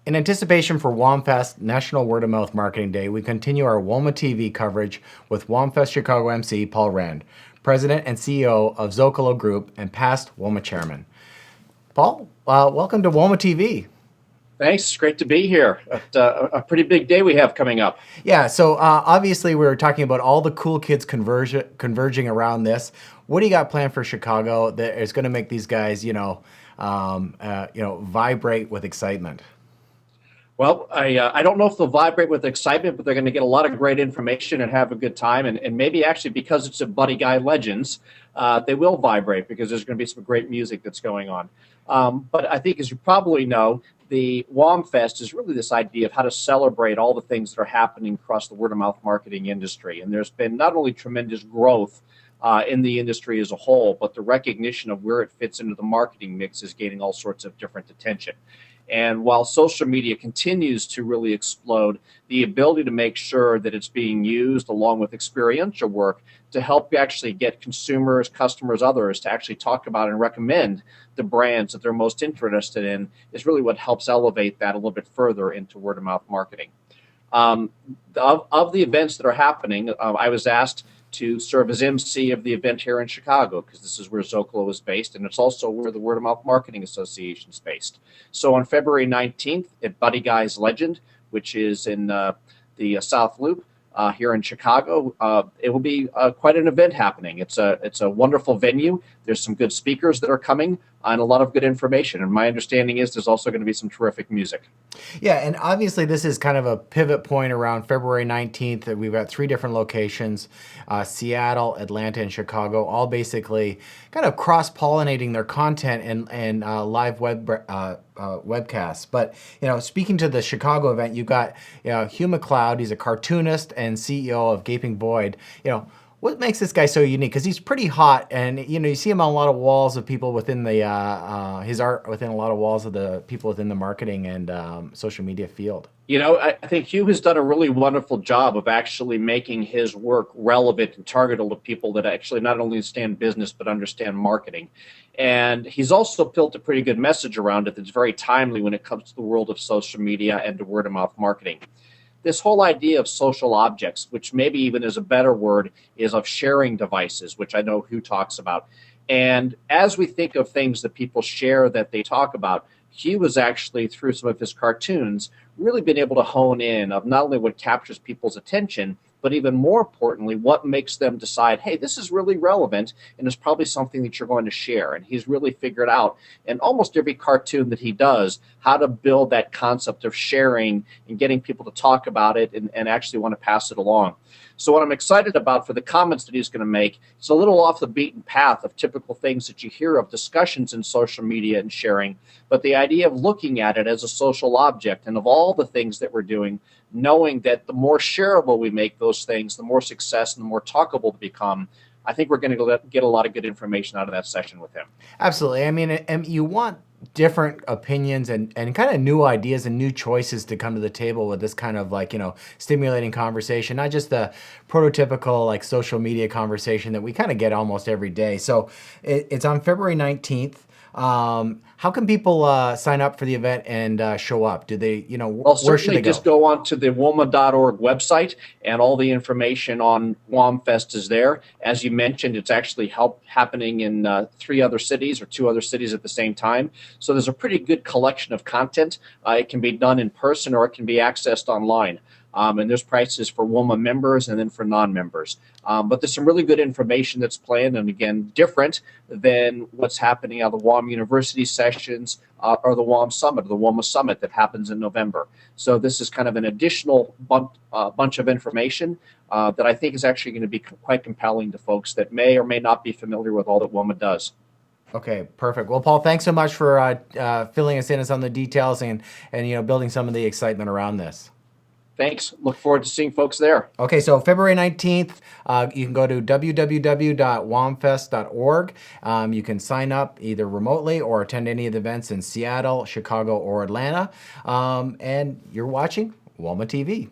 In anticipation for WOMMfest National Word of Mouth Marketing Day, we continue our WOMMA TV coverage with WOMMfest Chicago MC Paul Rand, President and CEO of Zocalo Group and past WOMMA Chairman. Paul, welcome to WOMMA TV. Thanks. It's great to be here. A pretty big day we have coming up. Yeah, so obviously we were talking about all the cool kids converging around this. What do you got planned for Chicago that is going to make these guys, vibrate with excitement? Well, I don't know if they'll vibrate with excitement, but they're going to get a lot of great information and have a good time. And maybe actually because it's a Buddy Guy Legends, they will vibrate because there's going to be some great music that's going on. But I think, as you probably know, the WOMMfest is really this idea of how to celebrate all the things that are happening across the word-of-mouth marketing industry. And there's been not only tremendous growth in the industry as a whole, but the recognition of where it fits into the marketing mix is gaining all sorts of different attention. And while social media continues to really explode, the ability to make sure that it's being used along with experiential work to help actually get consumers, customers, others to actually talk about and recommend the brands that they're most interested in is really what helps elevate that a little bit further into word-of-mouth marketing. Of the events that are happening, I was asked to serve as MC of the event here in Chicago because this is where Zocalo is based, and it's also where the Word of Mouth Marketing Association is based. So on February 19th at Buddy Guy's Legend, which is in the South Loop here in Chicago, it will be quite an event happening. It's a wonderful venue. There's some good speakers that are coming and a lot of good information. And my understanding is there's also going to be some terrific music. Yeah, and obviously this is kind of a pivot point around February 19th. We've got 3 different locations, Seattle, Atlanta, and Chicago, all basically kind of cross-pollinating their content and live webcasts. But, speaking to the Chicago event, you've got Hugh McLeod. He's a cartoonist and CEO of Gaping Void. What makes this guy so unique? Because he's pretty hot, and you see him on a lot of walls of people within the his art within a lot of walls of the people within the marketing and social media field. I think Hugh has done a really wonderful job of actually making his work relevant and targetable to people that actually not only understand business but understand marketing. And he's also built a pretty good message around it that's very timely when it comes to the world of social media and to word-of-mouth marketing. This whole idea of social objects, which maybe even is a better word, is of sharing devices, which I know Hugh talks about. And as we think of things that people share that they talk about, Hugh has actually, through some of his cartoons, really been able to hone in of not only what captures people's attention, but even more importantly, what makes them decide, hey, this is really relevant and is probably something that you're going to share. And he's really figured out in almost every cartoon that he does how to build that concept of sharing and getting people to talk about it and actually want to pass it along. So what I'm excited about for the comments that he's going to make, it's a little off the beaten path of typical things that you hear of discussions in social media and sharing, but the idea of looking at it as a social object and of all the things that we're doing, knowing that the more shareable we make those things, the more success and the more talkable to become. I think we're going to get a lot of good information out of that session with him. Absolutely. I mean, and you want different opinions and kind of new ideas and new choices to come to the table with this kind of stimulating conversation, not just the prototypical social media conversation that we kind of get almost every day. So it's on February 19th. How can people sign up for the event and show up? Do they, where should they go? Just go on to the WOMMA.org website, and all the information on WOMMfest is there. As you mentioned, it's actually happening in 3 other cities or 2 other cities at the same time. So there's a pretty good collection of content. It can be done in person or it can be accessed online. And there's prices for WOMMA members and then for non-members. But there's some really good information that's planned, and again, different than what's happening at the WOMM University sessions or the WOMM Summit, or the WOMMA Summit that happens in November. So this is kind of an additional bunch of information that I think is actually going to be quite compelling to folks that may or may not be familiar with all that WOMMA does. Okay, perfect. Well, Paul, thanks so much for filling us in on the details and building some of the excitement around this. Thanks. Look forward to seeing folks there. Okay, so February 19th, you can go to www.wommfest.org. You can sign up either remotely or attend any of the events in Seattle, Chicago, or Atlanta. And you're watching WOMMA TV.